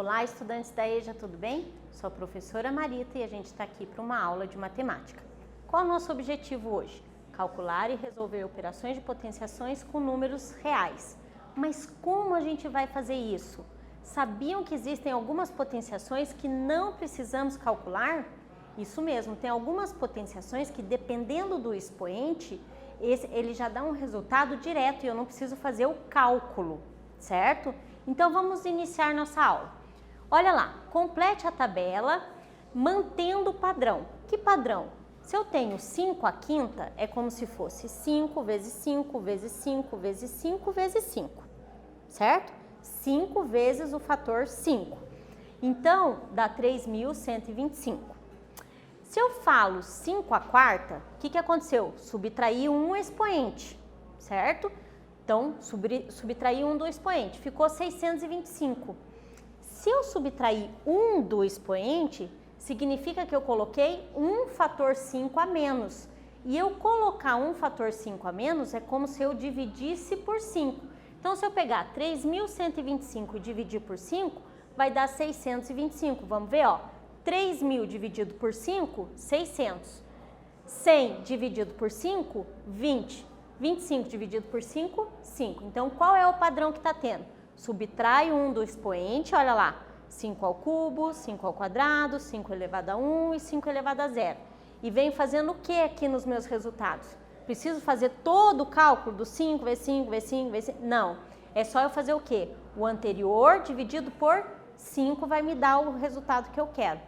Olá, estudantes da EJA, tudo bem? Sou a professora Marita e a gente está aqui para uma aula de matemática. Qual é o nosso objetivo hoje? Calcular e resolver operações de potenciações com números reais. Mas como a gente vai fazer isso? Sabiam que existem algumas potenciações que não precisamos calcular? Isso mesmo, tem algumas potenciações que, dependendo do expoente, ele já dá um resultado direto e eu não preciso fazer o cálculo, certo? Então vamos iniciar nossa aula. Olha lá, complete a tabela mantendo o padrão. Que padrão? Se eu tenho 5 à quinta, é como se fosse 5 vezes 5 vezes 5 vezes 5 vezes 5, certo? 5 vezes o fator 5. Então, dá 3.125. Se eu falo 5 à quarta, o que aconteceu? Subtraí um expoente, certo? Então, subtraí um do expoente, ficou 625. Se eu subtrair 1 do expoente, significa que eu coloquei um fator 5 a menos. E eu colocar um fator 5 a menos é como se eu dividisse por 5. Então, se eu pegar 3.125 e dividir por 5, vai dar 625. Vamos ver, ó. 3.000 dividido por 5, 600. 100 dividido por 5, 20. 25 dividido por 5, 5. Então, qual é o padrão que está tendo? Subtrai 1 do expoente, olha lá, 5 ao cubo, 5 ao quadrado, 5 elevado a 1 e 5 elevado a 0. E venho fazendo o que aqui nos meus resultados? Preciso fazer todo o cálculo do 5 vezes 5 vezes 5 vezes 5? Não, é só eu fazer o quê? O anterior dividido por 5 vai me dar o resultado que eu quero.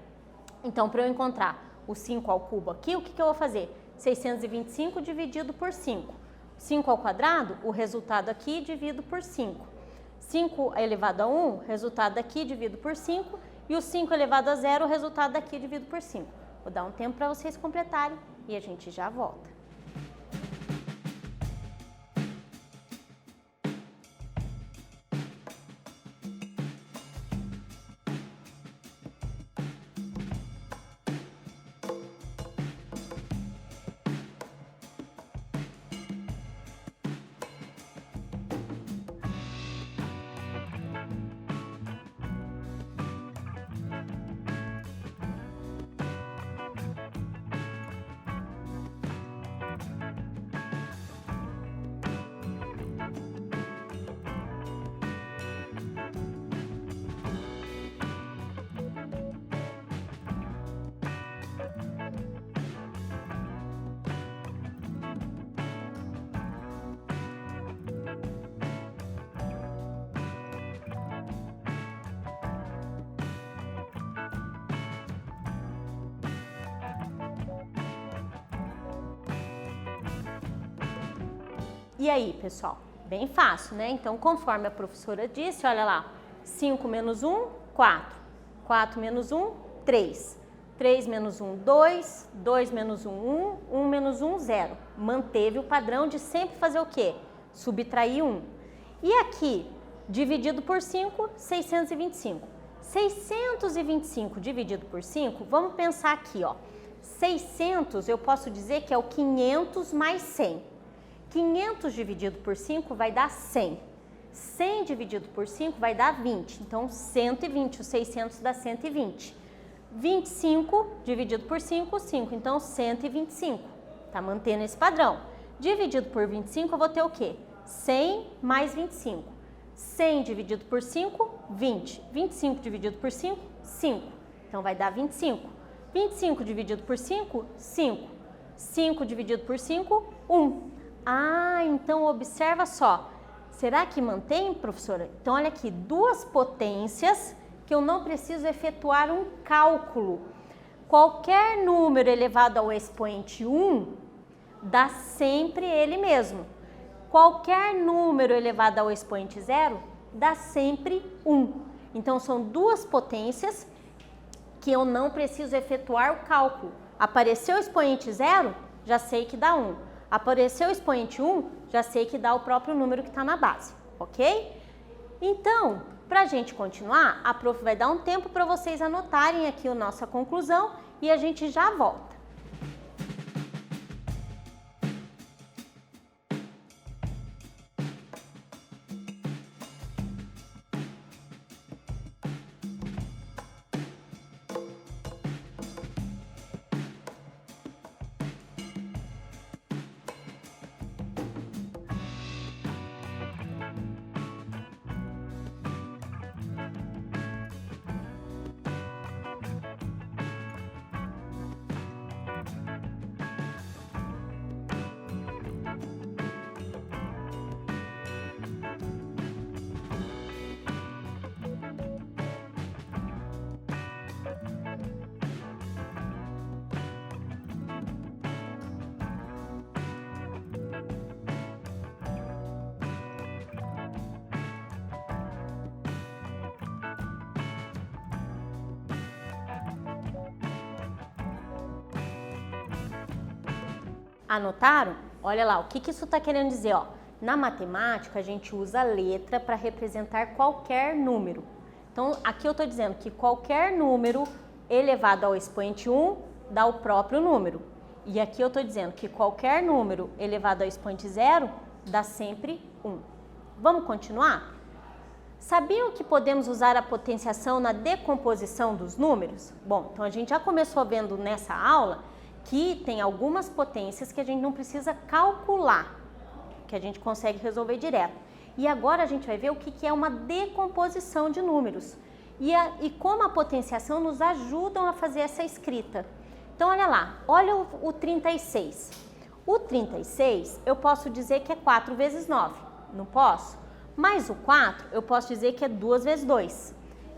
Então, para eu encontrar o 5 ao cubo aqui, o que eu vou fazer? 625 dividido por 5. 5 ao quadrado, o resultado aqui divido por 5. 5 elevado a 1, resultado daqui divido por 5. E o 5 elevado a 0, o resultado daqui divido por 5. Vou dar um tempo para vocês completarem e a gente já volta. E aí, pessoal? Bem fácil, né? Então, conforme a professora disse, olha lá, 5 menos 1, 4. 4 menos 1, 3. 3 menos 1, 2. 2 menos 1, 1. 1 menos 1, 0. Manteve o padrão de sempre fazer o quê? Subtrair 1. E aqui, dividido por 5, 625. 625 dividido por 5, vamos pensar aqui, ó. 600 eu posso dizer que é o 500 mais 100. 500 dividido por 5 vai dar 100. 100 dividido por 5 vai dar 20. Então, 120. O 600 dá 120. 25 dividido por 5, 5. Então, 125. Tá mantendo esse padrão. Dividido por 25, eu vou ter o quê? 100 mais 25. 100 dividido por 5, 20. 25 dividido por 5, 5. Então, vai dar 25. 25 dividido por 5, 5. 5 dividido por 5, 1. Ah, então observa só. Será que mantém, professora? Então, olha aqui, duas potências que eu não preciso efetuar um cálculo. Qualquer número elevado ao expoente 1 dá sempre ele mesmo. Qualquer número elevado ao expoente 0 dá sempre 1. Então, são duas potências que eu não preciso efetuar o cálculo. Apareceu o expoente 0, já sei que dá 1. Apareceu o expoente 1, já sei que dá o próprio número que está na base, ok? Então, para a gente continuar, a prof vai dar um tempo para vocês anotarem aqui a nossa conclusão e a gente já volta. Anotaram? Olha lá, o que isso está querendo dizer, ó? Na matemática, a gente usa a letra para representar qualquer número. Então, aqui eu estou dizendo que qualquer número elevado ao expoente 1 dá o próprio número. E aqui eu estou dizendo que qualquer número elevado ao expoente 0 dá sempre 1. Vamos continuar? Sabiam que podemos usar a potenciação na decomposição dos números? Bom, então a gente já começou vendo nessa aula que tem algumas potências que a gente não precisa calcular, que a gente consegue resolver direto. E agora a gente vai ver o que é uma decomposição de números e como a potenciação nos ajudam a fazer essa escrita. Então, olha lá, olha o 36. O 36 eu posso dizer que é 4 vezes 9, não posso? Mas o 4 eu posso dizer que é 2 vezes 2.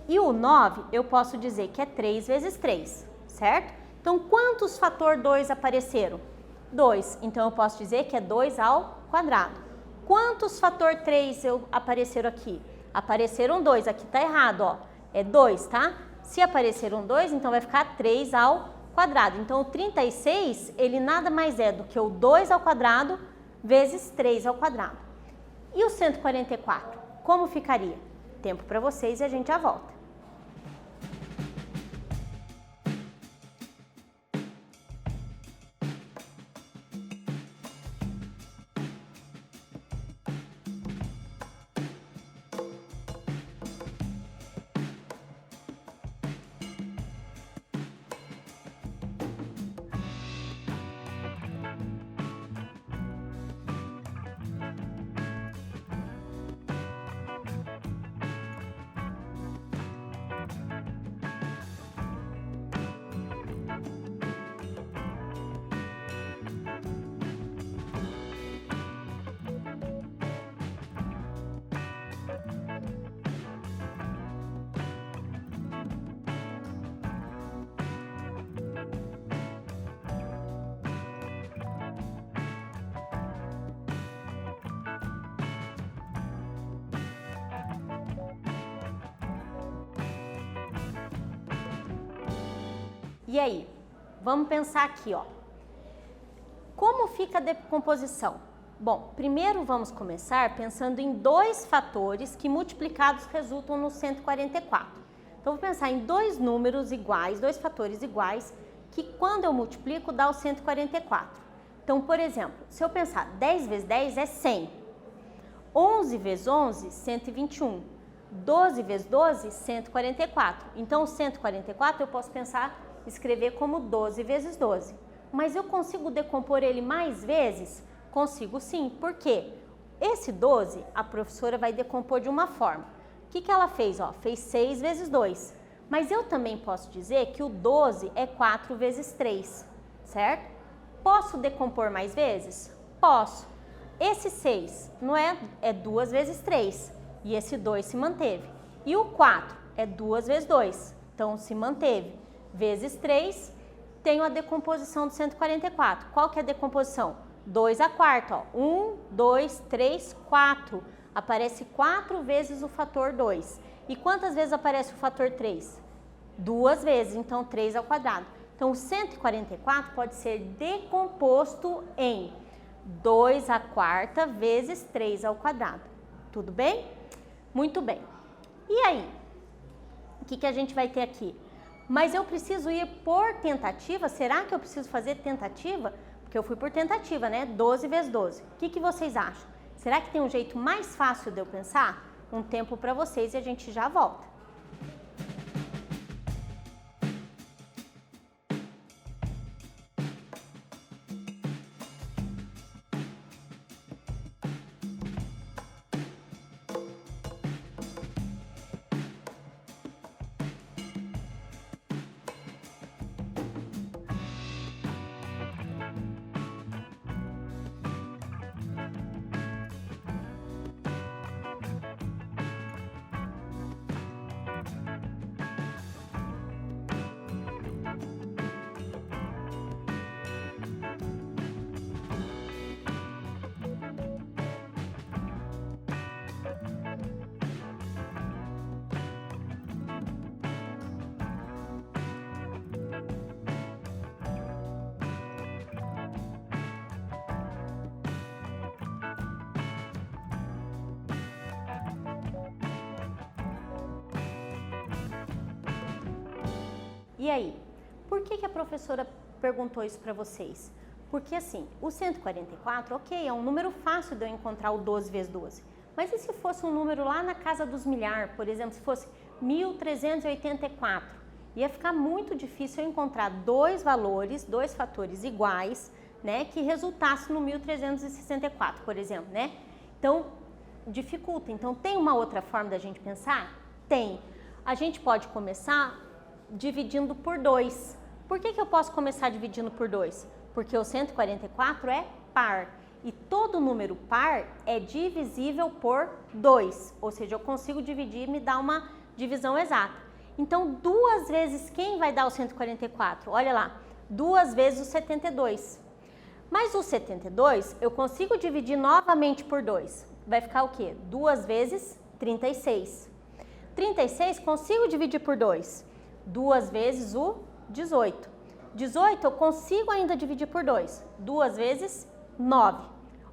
E o 9 eu posso dizer que é 3 vezes 3, certo? Então, quantos fator 2 apareceram? 2. Então, eu posso dizer que é 2 ao quadrado. Quantos fator 3 apareceram aqui? Apareceram 2. Aqui está errado, ó. É 2, tá? Se apareceram 2, então vai ficar 3 ao quadrado. Então, o 36, ele nada mais é do que o 2 ao quadrado vezes 3 ao quadrado. E o 144? Como ficaria? Tempo para vocês e a gente já volta. E aí, vamos pensar aqui, ó. Como fica a decomposição? Bom, primeiro vamos começar pensando em dois fatores que multiplicados resultam no 144. Então, vou pensar em dois números iguais, dois fatores iguais, que quando eu multiplico dá o 144. Então, por exemplo, se eu pensar 10 vezes 10 é 100, 11 vezes 11, 121, 12 vezes 12, 144. Então, o 144 eu posso escrever como 12 vezes 12. Mas eu consigo decompor ele mais vezes? Consigo sim. Por quê? Esse 12, a professora vai decompor de uma forma. O que ela fez? Ó, fez 6 vezes 2. Mas eu também posso dizer que o 12 é 4 vezes 3, certo? Posso decompor mais vezes? Posso. Esse 6 não é 2 vezes 3. E esse 2 se manteve. E o 4 é 2 vezes 2. Então, se manteve. Vezes 3, tenho a decomposição do 144. Qual que é a decomposição? 2 à quarta, ó. 1, 2, 3, 4. Aparece 4 vezes o fator 2. E quantas vezes aparece o fator 3? 2 vezes, então 3 ao quadrado. Então, o 144 pode ser decomposto em 2 à quarta vezes 3 ao quadrado. Tudo bem? Muito bem. E aí? O que a gente vai ter aqui? Mas eu preciso ir por tentativa? Será que eu preciso fazer tentativa? Porque eu fui por tentativa, né? 12 vezes 12. O que vocês acham? Será que tem um jeito mais fácil de eu pensar? Um tempo para vocês e a gente já volta. E aí, por que a professora perguntou isso para vocês? Porque assim, o 144, ok, é um número fácil de eu encontrar o 12 vezes 12. Mas e se fosse um número lá na casa dos milhares, por exemplo, se fosse 1384? Ia ficar muito difícil eu encontrar dois valores, dois fatores iguais, né, que resultasse no 1364, por exemplo, né? Então, dificulta. Então, tem uma outra forma da gente pensar? Tem. A gente pode começar dividindo por 2. Por que eu posso começar dividindo por 2? Porque o 144 é par. E todo número par é divisível por 2. Ou seja, eu consigo dividir e me dá uma divisão exata. Então, 2 vezes quem vai dar o 144? Olha lá, 2 vezes o 72. Mas o 72 eu consigo dividir novamente por 2. Vai ficar o quê? 2 vezes 36. 36 consigo dividir por 2. 2 vezes o 18. 18 eu consigo ainda dividir por 2. 2 vezes 9.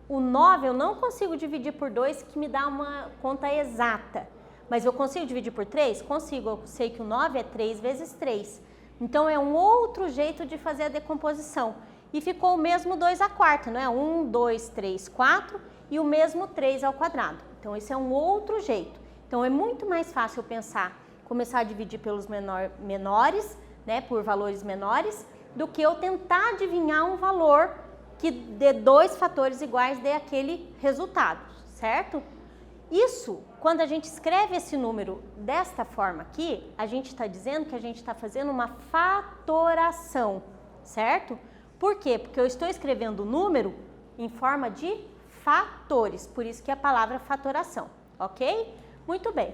O 9 eu não consigo dividir por 2, que me dá uma conta exata. Mas eu consigo dividir por 3? Consigo. Eu sei que o 9 é 3 vezes 3. Então, é um outro jeito de fazer a decomposição. E ficou o mesmo 2 à quarta, não é? 1, 2, 3, 4 e o mesmo 3 ao quadrado. Então, esse é um outro jeito. Então, é muito mais fácil pensar, começar a dividir pelos menores, né, por valores menores, do que eu tentar adivinhar um valor que dê dois fatores iguais dê aquele resultado, certo? Isso, quando a gente escreve esse número desta forma aqui, a gente está dizendo que a gente está fazendo uma fatoração, certo? Por quê? Porque eu estou escrevendo o número em forma de fatores, por isso que é a palavra fatoração, ok? Muito bem.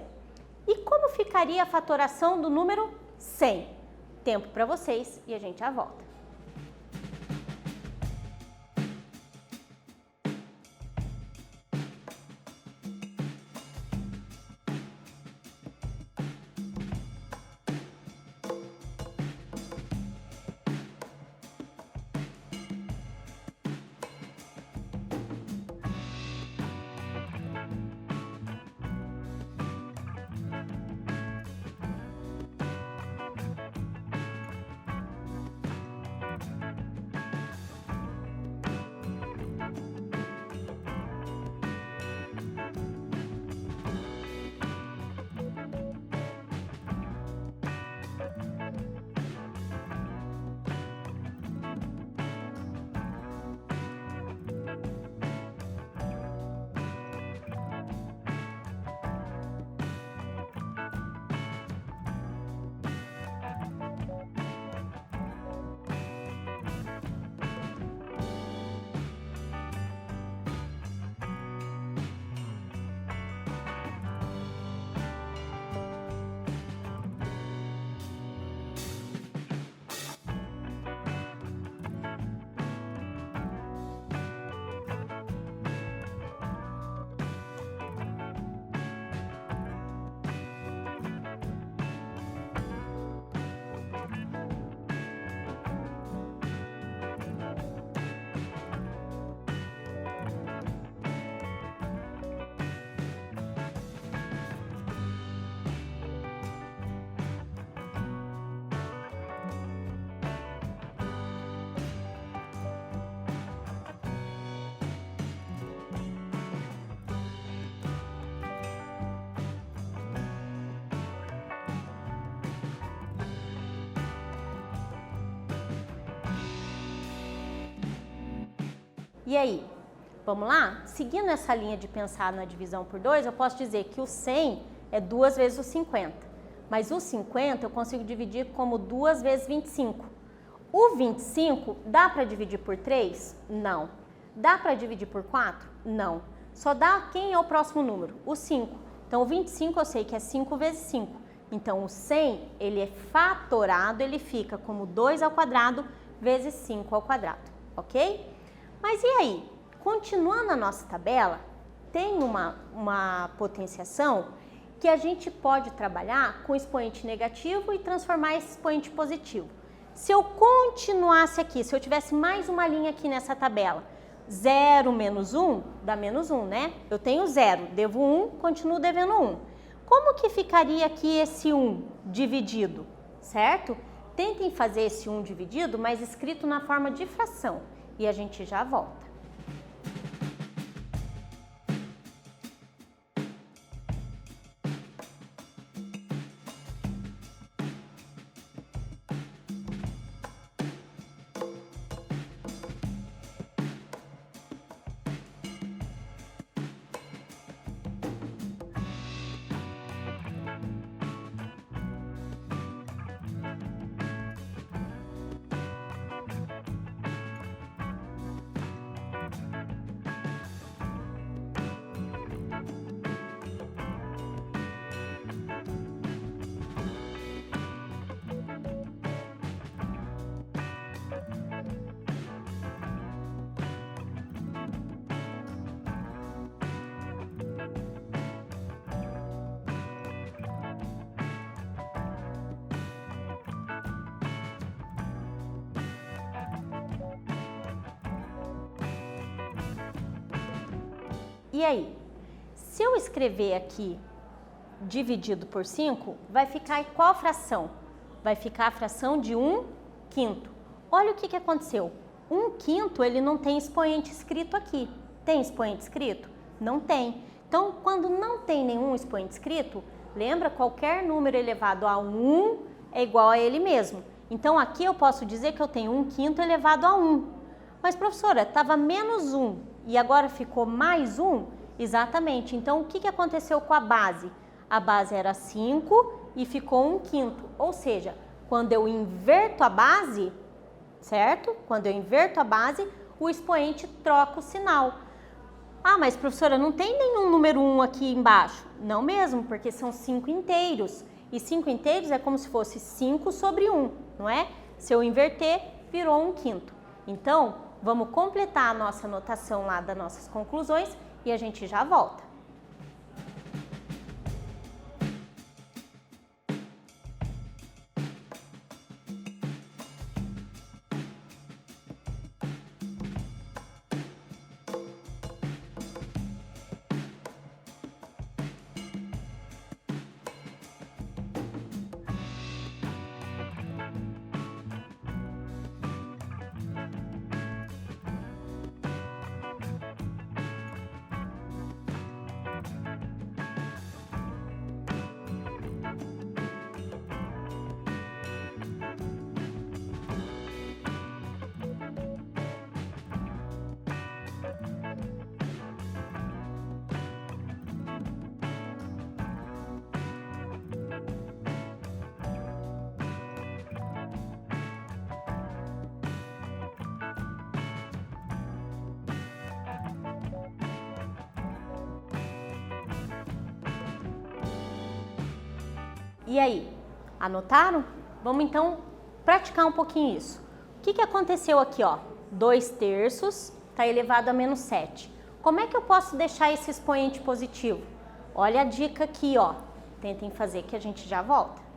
E como ficaria a fatoração do número 100? Tempo para vocês e a gente já volta. E aí, vamos lá? Seguindo essa linha de pensar na divisão por 2, eu posso dizer que o 100 é 2 vezes o 50. Mas o 50 eu consigo dividir como 2 vezes 25. O 25 dá para dividir por 3? Não. Dá para dividir por 4? Não. Só dá quem é o próximo número? O 5. Então, o 25 eu sei que é 5 vezes 5. Então, o 100, ele é fatorado, ele fica como 2 ao quadrado vezes 5 ao quadrado, ok? Mas e aí? Continuando a nossa tabela, tem uma potenciação que a gente pode trabalhar com expoente negativo e transformar esse expoente positivo. Se eu continuasse aqui, se eu tivesse mais uma linha aqui nessa tabela, 0 menos 1 dá menos 1, né? Eu tenho 0, devo 1, continuo devendo 1. Como que ficaria aqui esse 1 dividido, certo? Tentem fazer esse 1 dividido, mas escrito na forma de fração. E a gente já volta. E aí, se eu escrever aqui dividido por 5, vai ficar qual fração? Vai ficar a fração de 1/5. Olha o que aconteceu. 1/5 ele não tem expoente escrito aqui. Tem expoente escrito? Não tem. Então, quando não tem nenhum expoente escrito, lembra, qualquer número elevado a 1 é igual a ele mesmo. Então, aqui eu posso dizer que eu tenho 1/5 elevado a 1. Mas, professora, estava menos 1 e agora ficou mais 1? Exatamente. Então, o que aconteceu com a base? A base era 5 e ficou 1/5. Ou seja, quando eu inverto a base, certo? Quando eu inverto a base, o expoente troca o sinal. Ah, mas professora, não tem nenhum número 1 aqui embaixo. Não mesmo, porque são 5 inteiros. E 5 inteiros é como se fosse 5 sobre 1, não é? Se eu inverter, virou 1/5. Então, vamos completar a nossa anotação lá das nossas conclusões e a gente já volta. E aí, anotaram? Vamos então praticar um pouquinho isso. O que aconteceu aqui, ó? 2/3 está elevado a menos 7. Como é que eu posso deixar esse expoente positivo? Olha a dica aqui, ó. Tentem fazer que a gente já volta.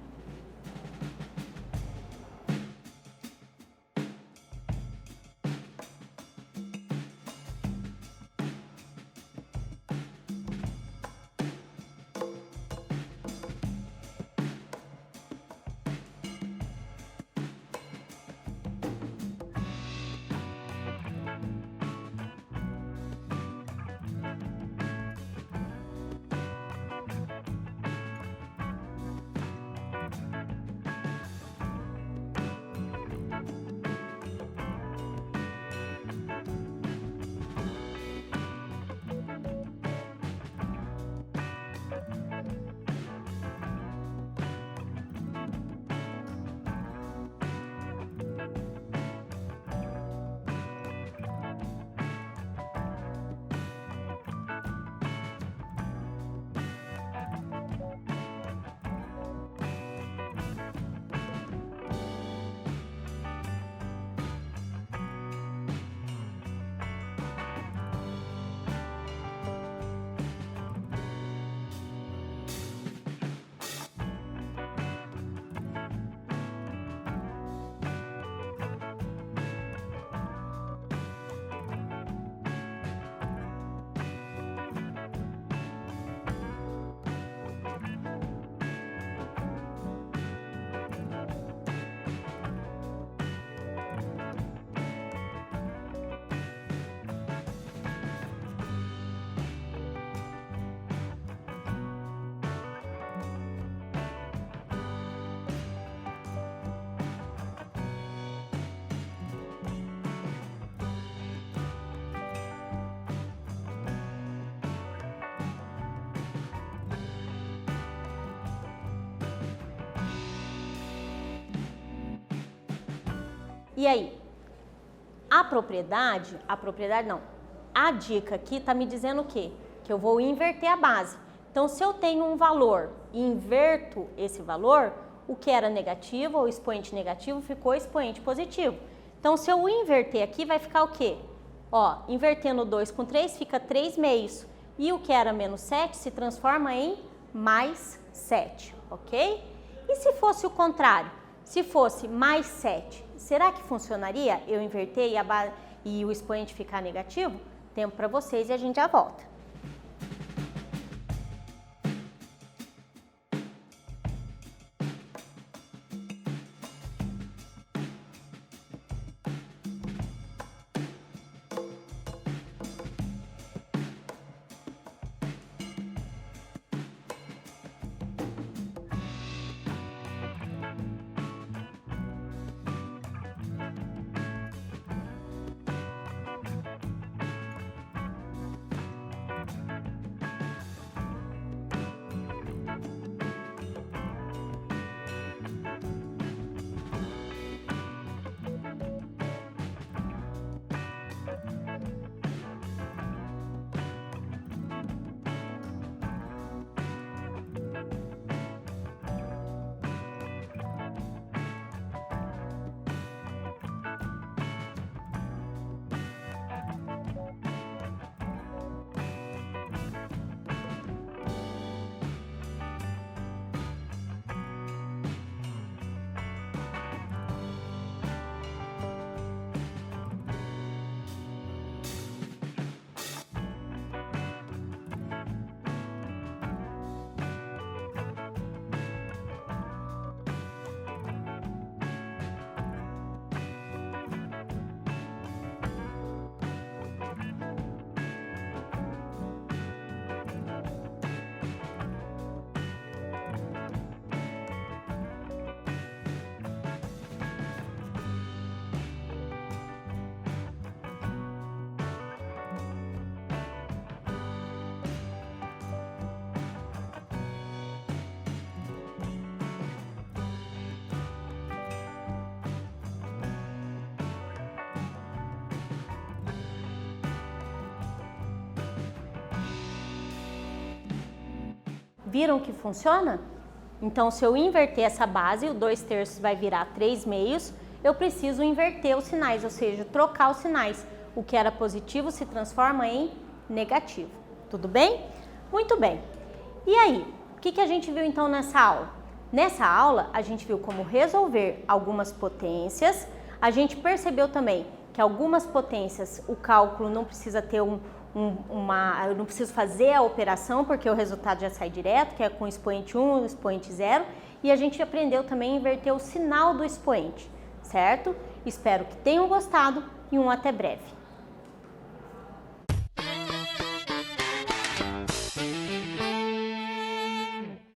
E aí? A dica aqui está me dizendo o quê? Que eu vou inverter a base. Então, se eu tenho um valor e inverto esse valor, o que era negativo, ou expoente negativo, ficou expoente positivo. Então, se eu inverter aqui, vai ficar o quê? Ó, invertendo 2 com 3, fica 3 meios. E o que era menos 7 se transforma em mais 7, ok? E se fosse o contrário? Se fosse mais 7, será que funcionaria eu inverter e o expoente ficar negativo? Tempo para vocês e a gente já volta. Viram que funciona? Então, se eu inverter essa base, o 2/3 vai virar 3 meios, eu preciso inverter os sinais, ou seja, trocar os sinais. O que era positivo se transforma em negativo. Tudo bem? Muito bem. E aí, o que a gente viu então nessa aula? Nessa aula, a gente viu como resolver algumas potências. A gente percebeu também que algumas potências, o cálculo não precisa ter eu não preciso fazer a operação, porque o resultado já sai direto, que é com expoente 1 e expoente 0. E a gente aprendeu também a inverter o sinal do expoente, certo? Espero que tenham gostado e até breve.